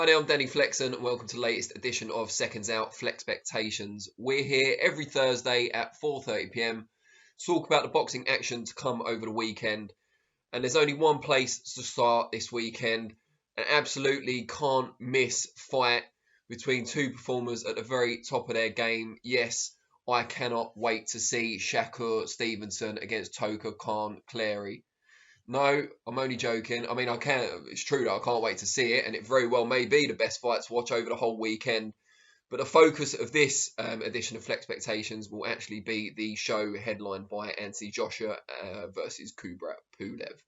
Hi there, I'm Danny Flexen and welcome to the latest edition of Seconds Out Flexpectations. We're here every Thursday at 4:30 p.m. to talk about the boxing action to come over the weekend. And there's only one place to start this weekend, an absolutely can't miss fight between two performers at the very top of their game. Yes, I cannot wait to see Shakur Stevenson against Toka Khan Clary. No, I'm only joking. I mean, it's true that I can't wait to see it, and it very well may be the best fight to watch over the whole weekend. But the focus of this edition of Flexpectations will actually be the show headlined by Anthony Joshua versus Kubrat Pulev.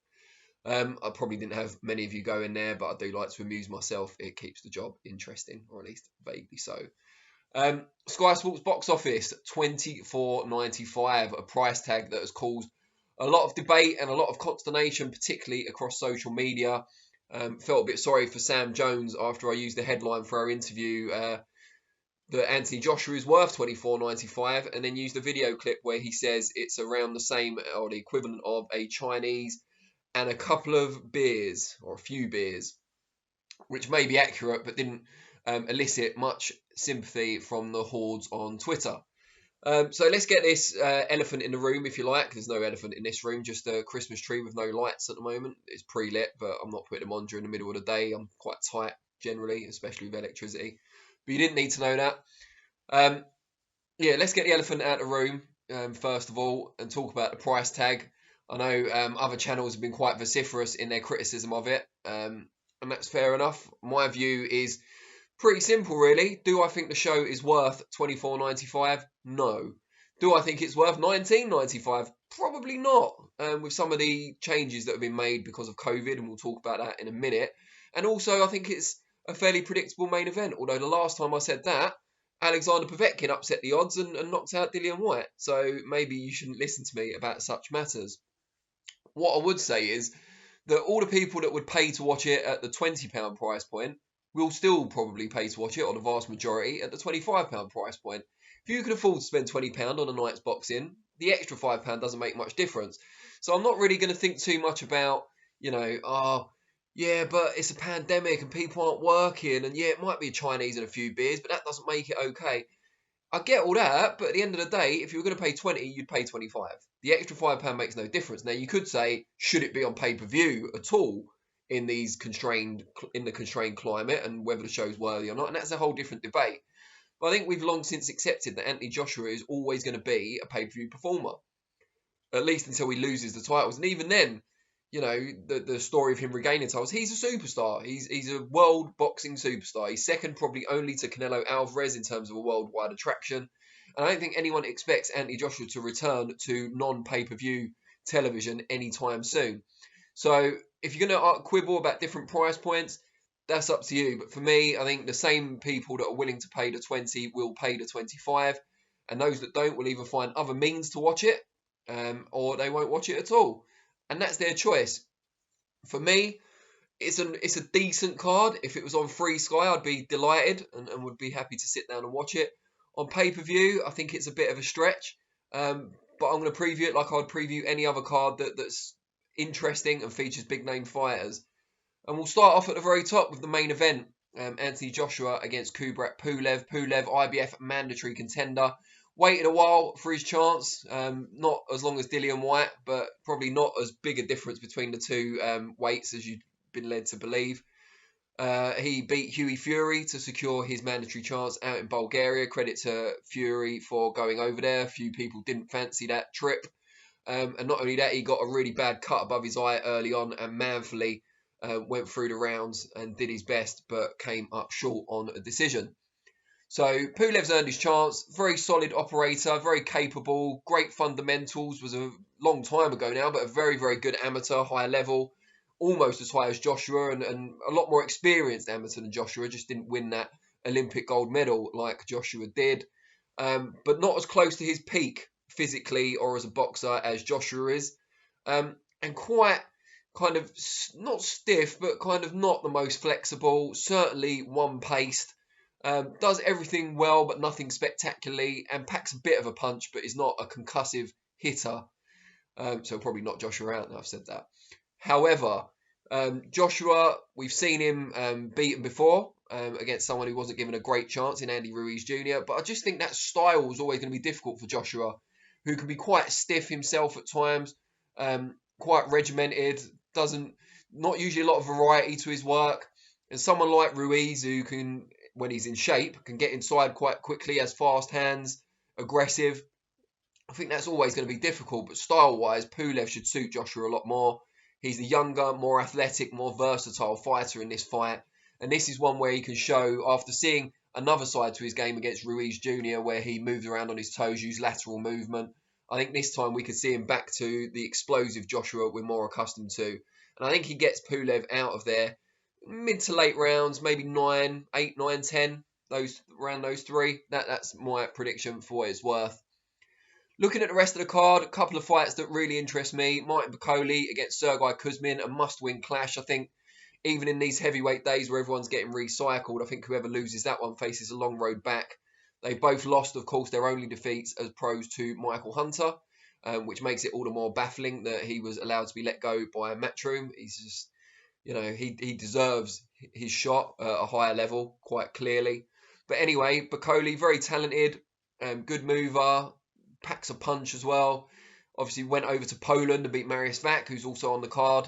I probably didn't have many of you go in there, but I do like to amuse myself. It keeps the job interesting, or at least vaguely so. Sky Sports box office, $24.95, a price tag that has caused a lot of debate and a lot of consternation, particularly across social media. Felt a bit sorry for Sam Jones after I used the headline for our interview that Anthony Joshua is worth $24.95, and then used a video clip where he says it's around the same or the equivalent of a Chinese and a couple of beers or a few beers, which may be accurate but didn't elicit much sympathy from the hordes on Twitter. So let's get this elephant in the room, if you like. There's no elephant in this room, just a Christmas tree with no lights at the moment. It's pre-lit, but I'm not putting them on during the middle of the day. I'm quite tight generally, especially with electricity. But you didn't need to know that. Yeah, let's get the elephant out of the room, first of all, and talk about the price tag. I know other channels have been quite vociferous in their criticism of it, and that's fair enough. My view is pretty simple, really. Do I think the show is worth $24.95? No. Do I think it's worth $19.95? Probably not, with some of the changes that have been made because of COVID, and we'll talk about that in a minute. And also, I think it's a fairly predictable main event, although the last time I said that, Alexander Povetkin upset the odds and knocked out Dillian Whyte, so maybe you shouldn't listen to me about such matters. What I would say is that all the people that would pay to watch it at the £20 price point will still probably pay to watch it, or the vast majority, at the £25 price point. If you can afford to spend £20 on a night's boxing, the extra £5 doesn't make much difference. So I'm not really going to think too much about, yeah, but it's a pandemic and people aren't working, and yeah, it might be a Chinese and a few beers, but that doesn't make it okay. I get all that, but at the end of the day, if you were going to pay 20, you'd pay 25. The extra £5 makes no difference. Now, you could say, should it be on pay-per-view at all in the constrained climate, and whether the show's worthy or not, and that's a whole different debate. But I think we've long since accepted that Anthony Joshua is always going to be a pay-per-view performer, at least until he loses the titles. And even then, the story of him regaining titles, he's a superstar. He's a world boxing superstar. He's second probably only to Canelo Alvarez in terms of a worldwide attraction. And I don't think anyone expects Anthony Joshua to return to non-pay-per-view television anytime soon. So if you're going to quibble about different price points, that's up to you. But for me, I think the same people that are willing to pay the 20 will pay the 25. And those that don't will either find other means to watch it, or they won't watch it at all. And that's their choice. For me, it's a decent card. If it was on free Sky, I'd be delighted and would be happy to sit down and watch it. On pay-per-view, I think it's a bit of a stretch. But I'm going to preview it like I'd preview any other card that's interesting and features big-name fighters. And we'll start off at the very top with the main event. Anthony Joshua against Kubrat Pulev. Pulev, IBF mandatory contender. Waited a while for his chance, not as long as Dillian Whyte, but probably not as big a difference between the two weights as you've been led to believe. He beat Hughie Fury to secure his mandatory chance out in Bulgaria. Credit to Fury for going over there. A few people didn't fancy that trip. And not only that, he got a really bad cut above his eye early on and manfully went through the rounds and did his best, but came up short on a decision. So Pulev's earned his chance. Very solid operator, very capable, great fundamentals. Was a long time ago now, but a very, very good amateur, high level, almost as high as Joshua, and a lot more experienced amateur than Joshua. Just didn't win that Olympic gold medal like Joshua did, but not as close to his peak physically or as a boxer as Joshua is, and quite kind of not stiff, but kind of not the most flexible. Certainly one-paced. Does everything well, but nothing spectacularly, and packs a bit of a punch, but is not a concussive hitter. So probably not Joshua out now I've said that. However, Joshua, we've seen him beaten before. against someone who wasn't given a great chance in Andy Ruiz Jr. But I just think that style is always going to be difficult for Joshua, who can be quite stiff himself at times, quite regimented, not usually a lot of variety to his work. And someone like Ruiz, who can, when he's in shape, can get inside quite quickly, has fast hands, aggressive. I think that's always going to be difficult, but style-wise, Pulev should suit Joshua a lot more. He's the younger, more athletic, more versatile fighter in this fight. And this is one where he can show, after seeing another side to his game against Ruiz Jr., where he moved around on his toes, used lateral movement. I think this time we could see him back to the explosive Joshua we're more accustomed to. And I think he gets Pulev out of there mid to late rounds, maybe 9, 8, 9, 10, around those three. That's my prediction for what it's worth. Looking at the rest of the card, a couple of fights that really interest me. Martin Bakole against Sergei Kuzmin, a must-win clash. I think even in these heavyweight days where everyone's getting recycled, I think whoever loses that one faces a long road back. They both lost, of course, their only defeats as pros to Michael Hunter, which makes it all the more baffling that he was allowed to be let go by Matchroom. He's just, he deserves his shot at a higher level, quite clearly. But anyway, Bakole, very talented, good mover, packs a punch as well. Obviously went over to Poland to beat Mariusz Wach, who's also on the card.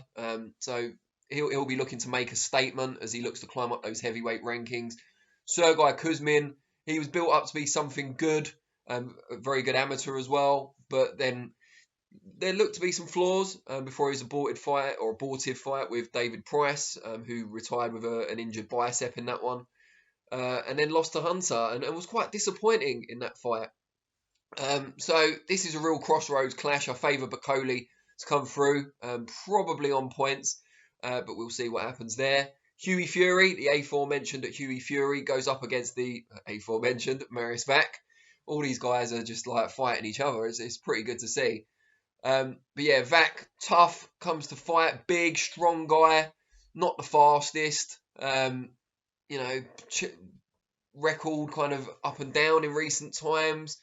So he'll be looking to make a statement as he looks to climb up those heavyweight rankings. Sergei Kuzmin, he was built up to be something good, a very good amateur as well. But then there looked to be some flaws before his abortive fight with David Price, who retired with an injured bicep in that one. And then lost to Hunter and was quite disappointing in that fight. So this is a real crossroads clash. I favour Bakole to come through, probably on points, but we'll see what happens there. Hughie Fury, the aforementioned Hughie Fury, goes up against the aforementioned Mariusz Wach. All these guys are just like fighting each other. It's pretty good to see. But yeah, Wach, tough, comes to fight, big, strong guy, not the fastest. Record kind of up and down in recent times.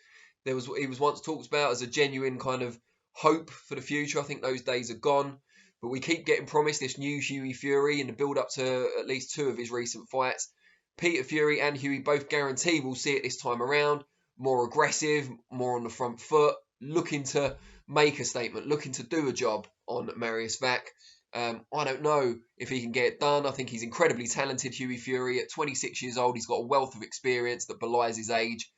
He was once talked about as a genuine kind of hope for the future. I think those days are gone. But we keep getting promised this new Hughie Fury in the build-up to at least 2 of his recent fights. Peter Fury and Hughie both guarantee we'll see it this time around. More aggressive, more on the front foot, looking to make a statement, looking to do a job on Mariusz Wach. I don't know if he can get it done. I think he's incredibly talented, Hughie Fury. At 26 years old, he's got a wealth of experience that belies his age.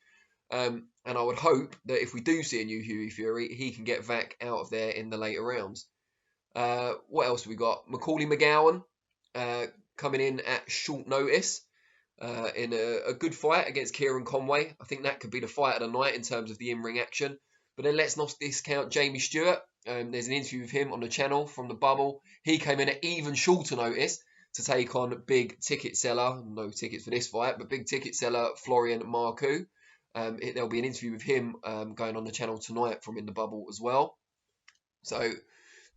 And I would hope that if we do see a new Hughie Fury, he can get Wach out of there in the later rounds. What else have we got? Macaulay McGowan coming in at short notice in a good fight against Kieran Conway. I think that could be the fight of the night in terms of the in-ring action. But then let's not discount Jamie Stewart. There's an interview with him on the channel from the bubble. He came in at even shorter notice to take on big ticket seller, no tickets for this fight, but big ticket seller Florian Marcoux. There'll be an interview with him going on the channel tonight from In the Bubble as well. So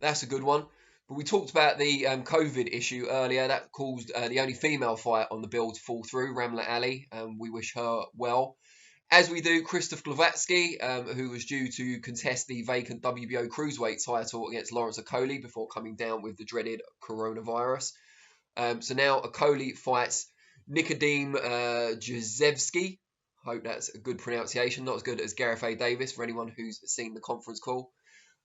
that's a good one. But we talked about the COVID issue earlier. That caused the only female fight on the bill to fall through, Ramla Ali. We wish her well. As we do, Krzysztof Glowacki, who was due to contest the vacant WBO cruiserweight title against Lawrence Okolie before coming down with the dreaded coronavirus. So now Okolie fights Nikodem Jezewski. Hope that's a good pronunciation. Not as good as Gareth A. Davis for anyone who's seen the conference call.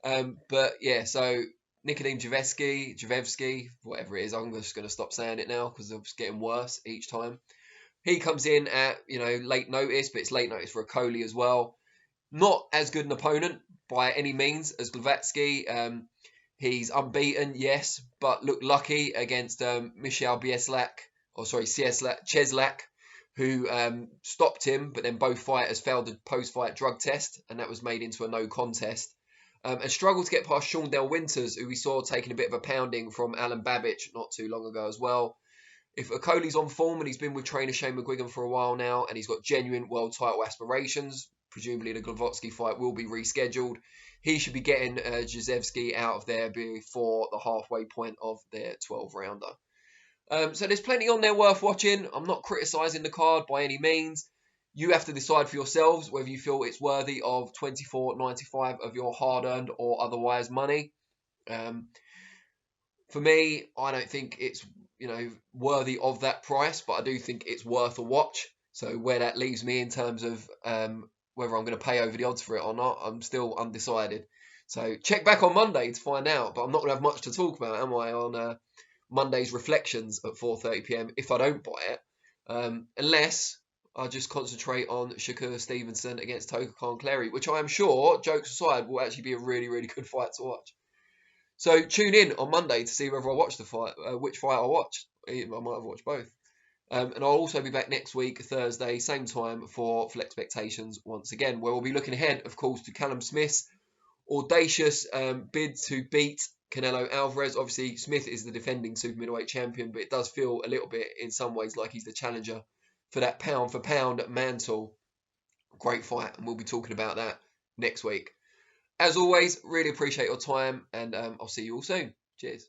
But yeah, so Nikodem Jezewski, whatever it is, I'm just going to stop saying it now because it's getting worse each time. He comes in at, late notice, but it's late notice for Okolie as well. Not as good an opponent by any means as Glowacki. He's unbeaten, yes, but looked lucky against Michal Cieslak, who stopped him, but then both fighters failed the post-fight drug test, and that was made into a no contest. And struggled to get past Sean Del Winters, who we saw taking a bit of a pounding from Alan Babbage not too long ago as well. If Okolie's on form and he's been with trainer Shane McGuigan for a while now and he's got genuine world title aspirations, presumably the Glowacki fight will be rescheduled, he should be getting Jezewski out of there before the halfway point of their 12-rounder. So there's plenty on there worth watching. I'm not criticising the card by any means. You have to decide for yourselves whether you feel it's worthy of $24.95 of your hard-earned or otherwise money. For me, I don't think it's worthy of that price, but I do think it's worth a watch. So where that leaves me in terms of whether I'm going to pay over the odds for it or not, I'm still undecided. So check back on Monday to find out. But I'm not going to have much to talk about, am I, on Monday's reflections at 4:30 p.m. if I don't buy it, unless I just concentrate on Shakur Stevenson against Tokar Clary, which I am sure, jokes aside, will actually be a really, really good fight to watch. So tune in on Monday to see whether I watch the fight, which fight I watched. I might have watched both. And I'll also be back next week, Thursday, same time, for Flexpectations once again, where we'll be looking ahead, of course, to Callum Smith's audacious bid to beat Canelo Alvarez. Obviously, Smith is the defending super middleweight champion, but it does feel a little bit, in some ways, like he's the challenger for that pound-for-pound mantle. Great fight, and we'll be talking about that next week. As always, really appreciate your time, and I'll see you all soon. Cheers.